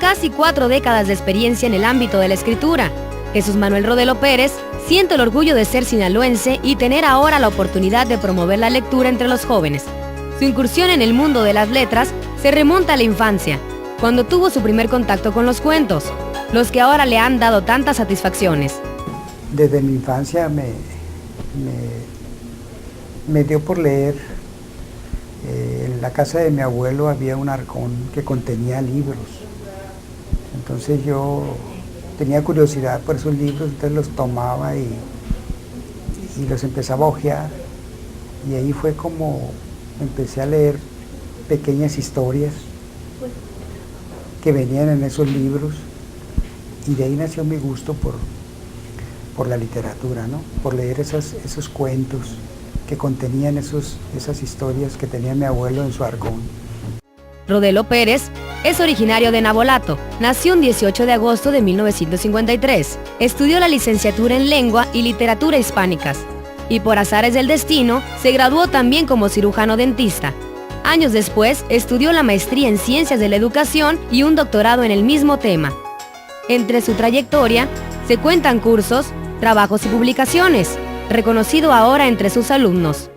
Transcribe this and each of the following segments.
casi 4 décadas de experiencia en el ámbito de la escritura, Jesús Manuel Rodelo Pérez siente el orgullo de ser sinaloense y tener ahora la oportunidad de promover la lectura entre los jóvenes. Su incursión en el mundo de las letras se remonta a la infancia, cuando tuvo su primer contacto con los cuentos, los que ahora le han dado tantas satisfacciones. Desde mi infancia me dio por leer. En la casa de mi abuelo había un arcón que contenía libros. Entonces yo tenía curiosidad por esos libros, entonces los tomaba y los empezaba a hojear. Y ahí fue como empecé a leer pequeñas historias que venían en esos libros, y de ahí nació mi gusto por la literatura, ¿no? Por leer esos cuentos que contenían esas historias que tenía mi abuelo en su arcón. Rodelo Pérez es originario de Navolato. Nació un 18 de agosto de 1953. Estudió la licenciatura en Lengua y Literatura Hispánicas. Y por azares del destino, se graduó también como cirujano dentista. Años después, estudió la maestría en Ciencias de la Educación y un doctorado en el mismo tema. Entre su trayectoria, se cuentan cursos, trabajos y publicaciones, reconocido ahora entre sus alumnos.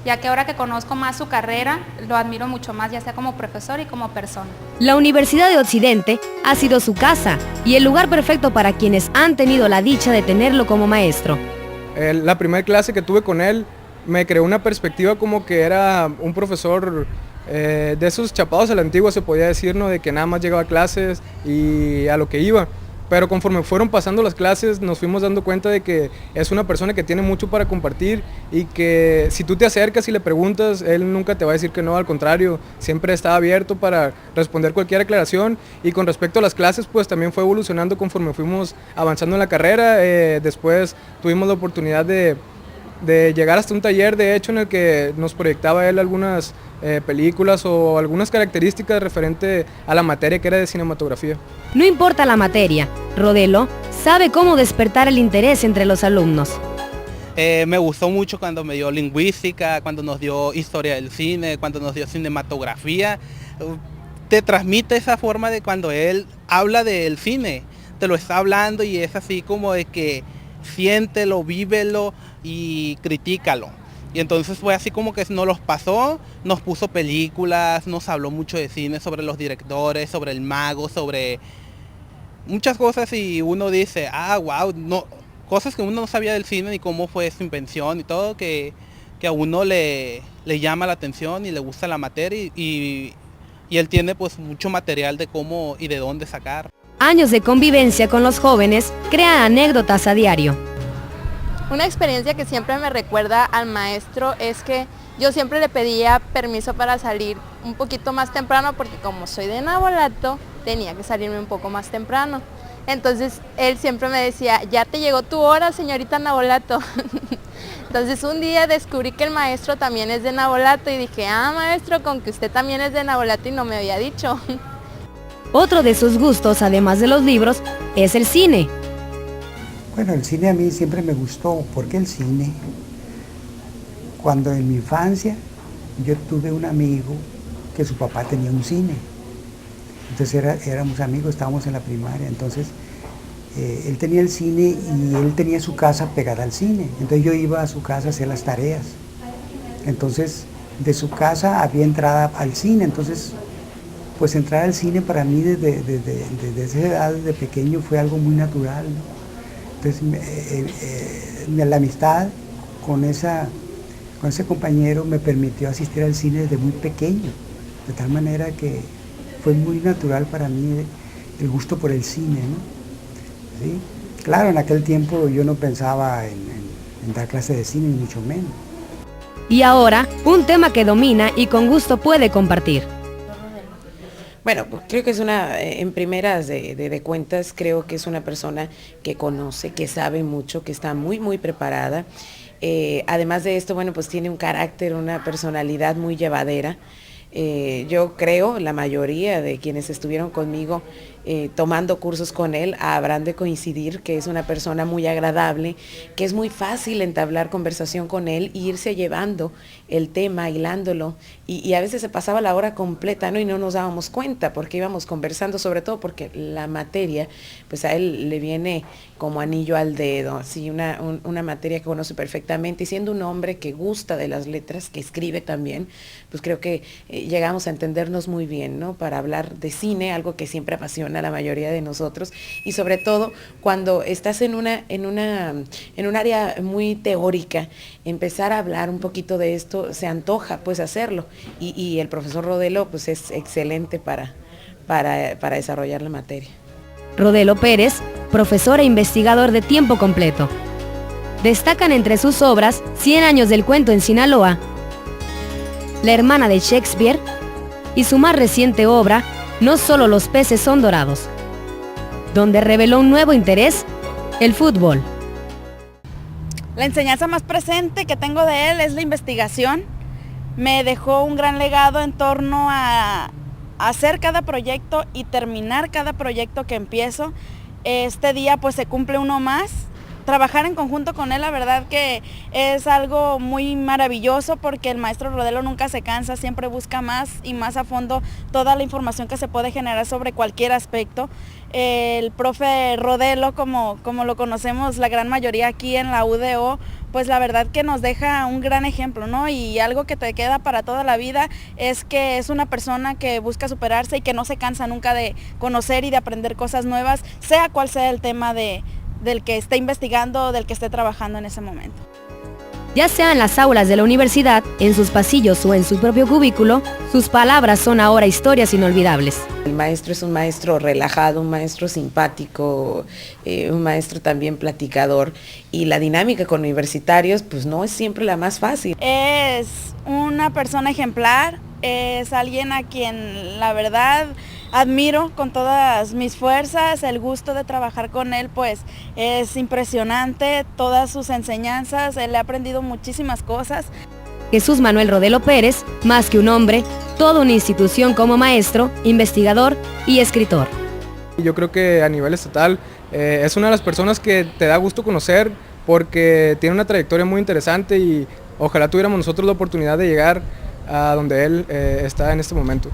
Ya que ahora que conozco más su carrera, lo admiro mucho más, ya sea como profesor y como persona. La Universidad de Occidente ha sido su casa y el lugar perfecto para quienes han tenido la dicha de tenerlo como maestro. La primera clase que tuve con él me creó una perspectiva como que era un profesor de esos chapados a la antigua, se podía decir, ¿no? De que nada más llegaba a clases y a lo que iba. Pero conforme fueron pasando las clases nos fuimos dando cuenta de que es una persona que tiene mucho para compartir y que si tú te acercas y le preguntas, él nunca te va a decir que no, al contrario, siempre está abierto para responder cualquier aclaración. Y con respecto a las clases, pues también fue evolucionando conforme fuimos avanzando en la carrera. Después tuvimos la oportunidad de llegar hasta un taller, de hecho, en el que nos proyectaba él algunas películas o algunas características referente a la materia que era de cinematografía. No importa la materia, Rodelo sabe cómo despertar el interés entre los alumnos. Me gustó mucho cuando me dio lingüística, cuando nos dio historia del cine, cuando nos dio cinematografía. Te transmite esa forma de cuando él habla del cine, te lo está hablando y es así como de que siéntelo, vívelo y critícalo. Y entonces fue así como que nos los pasó, nos puso películas, nos habló mucho de cine, sobre los directores, sobre el mago, sobre muchas cosas, y uno dice, wow, no, cosas que uno no sabía del cine ni cómo fue su invención y todo, que a uno le llama la atención y le gusta la materia y él tiene pues mucho material de cómo y de dónde sacar. Años de convivencia con los jóvenes crean anécdotas a diario. Una experiencia que siempre me recuerda al maestro es que yo siempre le pedía permiso para salir un poquito más temprano, porque como soy de Navolato, tenía que salirme un poco más temprano. Entonces él siempre me decía, ya te llegó tu hora, señorita Navolato. Entonces un día descubrí que el maestro también es de Navolato y dije, maestro, con que usted también es de Navolato y no me había dicho. Otro de sus gustos, además de los libros, es el cine. Bueno, el cine a mí siempre me gustó, porque el cine, cuando en mi infancia yo tuve un amigo que su papá tenía un cine, entonces éramos amigos, estábamos en la primaria, entonces él tenía el cine y él tenía su casa pegada al cine, entonces yo iba a su casa a hacer las tareas, entonces de su casa había entrada al cine, entonces pues entrar al cine para mí desde esa edad, desde pequeño, fue algo muy natural, ¿no? Entonces la amistad con ese compañero me permitió asistir al cine desde muy pequeño, de tal manera que fue muy natural para mí el gusto por el cine, ¿no? ¿Sí? Claro, en aquel tiempo yo no pensaba en dar clase de cine, ni mucho menos. Y ahora, un tema que domina y con gusto puede compartir. Bueno, creo que es en primeras de cuentas, creo que es una persona que conoce, que sabe mucho, que está muy, muy preparada. Además de esto, bueno, pues tiene un carácter, una personalidad muy llevadera. Yo creo, la mayoría de quienes estuvieron conmigo tomando cursos con él habrán de coincidir que es una persona muy agradable, que es muy fácil entablar conversación con él e irse llevando el tema, hilándolo, y a veces se pasaba la hora completa, ¿no? Y no nos dábamos cuenta porque íbamos conversando, sobre todo porque la materia, pues a él le viene como anillo al dedo, así una materia que conoce perfectamente, y siendo un hombre que gusta de las letras, que escribe también, pues creo que llegamos a entendernos muy bien, ¿no? Para hablar de cine, algo que siempre apasiona a la mayoría de nosotros, y sobre todo cuando estás en un área muy teórica, empezar a hablar un poquito de esto, se antoja pues hacerlo, y el profesor Rodelo pues es excelente para desarrollar la materia. Rodelo Pérez, profesor e investigador de tiempo completo. Destacan entre sus obras 100 años del cuento en Sinaloa, La hermana de Shakespeare y su más reciente obra, No solo los peces son dorados, donde reveló un nuevo interés, el fútbol. La enseñanza más presente que tengo de él es la investigación. Me dejó un gran legado en torno a hacer cada proyecto y terminar cada proyecto que empiezo. Este día pues se cumple uno más. Trabajar en conjunto con él, la verdad que es algo muy maravilloso porque el maestro Rodelo nunca se cansa, siempre busca más y más a fondo toda la información que se puede generar sobre cualquier aspecto. El profe Rodelo, como lo conocemos la gran mayoría aquí en la UDO, pues la verdad que nos deja un gran ejemplo, ¿no? Y algo que te queda para toda la vida es que es una persona que busca superarse y que no se cansa nunca de conocer y de aprender cosas nuevas, sea cual sea el tema del que esté investigando o del que esté trabajando en ese momento. Ya sea en las aulas de la universidad, en sus pasillos o en su propio cubículo, sus palabras son ahora historias inolvidables. El maestro es un maestro relajado, un maestro simpático, un maestro también platicador, y la dinámica con universitarios pues no es siempre la más fácil. Es una persona ejemplar, es alguien a quien la verdad admiro con todas mis fuerzas. El gusto de trabajar con él pues es impresionante, todas sus enseñanzas, él ha aprendido muchísimas cosas. Jesús Manuel Rodelo Pérez, más que un hombre, toda una institución como maestro, investigador y escritor. Yo creo que a nivel estatal es una de las personas que te da gusto conocer porque tiene una trayectoria muy interesante y ojalá tuviéramos nosotros la oportunidad de llegar a donde él está en este momento.